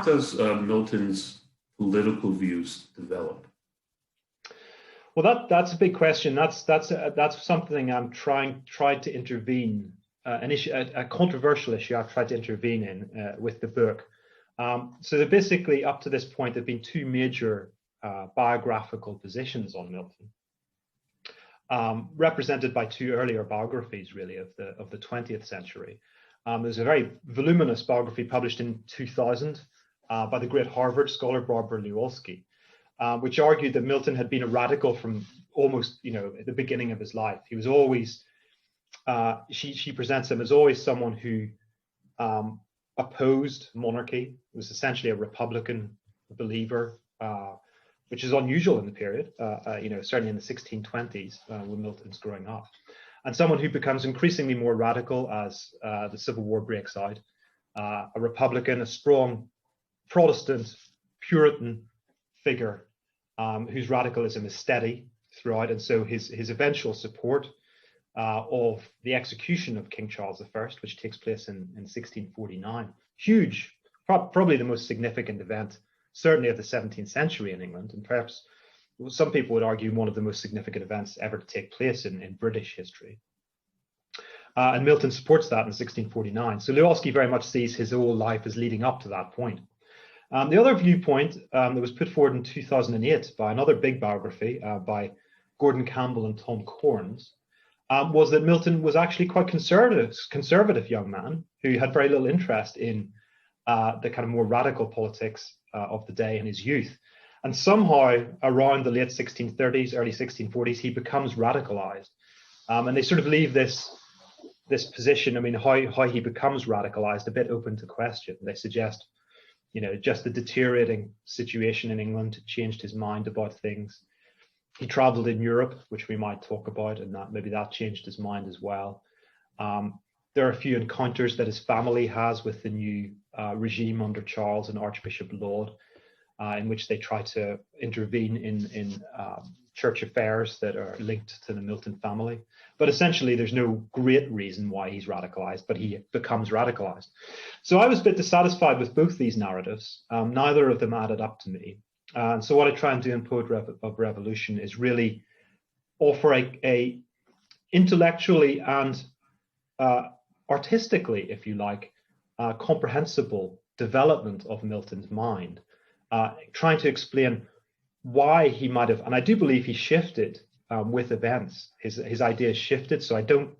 does Milton's political views develop? Well, that's a big question. That's something I'm tried to intervene, an issue, a controversial issue I've tried to intervene in with the book. So that basically, up to this point, there've been two major biographical positions on Milton, represented by two earlier biographies, really, of the 20th century. There's a very voluminous biography published in 2000 by the great Harvard scholar Barbara Lewalski, which argued that Milton had been a radical from almost, at the beginning of his life. He was always, she presents him as always someone who opposed monarchy, was essentially a Republican believer, which is unusual in the period, certainly in the 1620s when Milton's growing up. And someone who becomes increasingly more radical as the Civil War breaks out, a Republican, a strong Protestant, Puritan figure whose radicalism is steady throughout. And so his eventual support of the execution of King Charles I, which takes place in 1649, huge, probably the most significant event, certainly of the 17th century in England, and perhaps some people would argue one of the most significant events ever to take place in British history. And Milton supports that in 1649. So Lewalski very much sees his whole life as leading up to that point. The other viewpoint that was put forward in 2008 by another big biography by Gordon Campbell and Tom Corns was that Milton was actually quite conservative young man who had very little interest in the kind of more radical politics of the day in his youth. And somehow around the late 1630s, early 1640s, he becomes radicalized. And they sort of leave this position, how he becomes radicalized, a bit open to question. They suggest, just the deteriorating situation in England changed his mind about things. He traveled in Europe, which we might talk about, and maybe that changed his mind as well. There are a few encounters that his family has with the new regime under Charles and Archbishop Laud, in which they try to intervene in church affairs that are linked to the Milton family. But essentially, there's no great reason why he's radicalized, but he becomes radicalized. So I was a bit dissatisfied with both these narratives. Neither of them added up to me. And so what I try and do in Poet of Revolution is really offer a intellectually and artistically, if you like, comprehensible development of Milton's mind, trying to explain why he might have, and I do believe he shifted with events. His ideas shifted, so I don't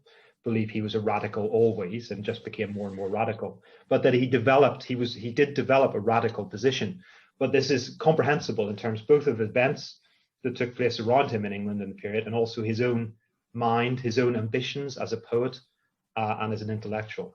believe he was a radical always and just became more and more radical, but that he did develop a radical position. But this is comprehensible in terms both of events that took place around him in England in the period, and also his own mind, his own ambitions as a poet and as an intellectual.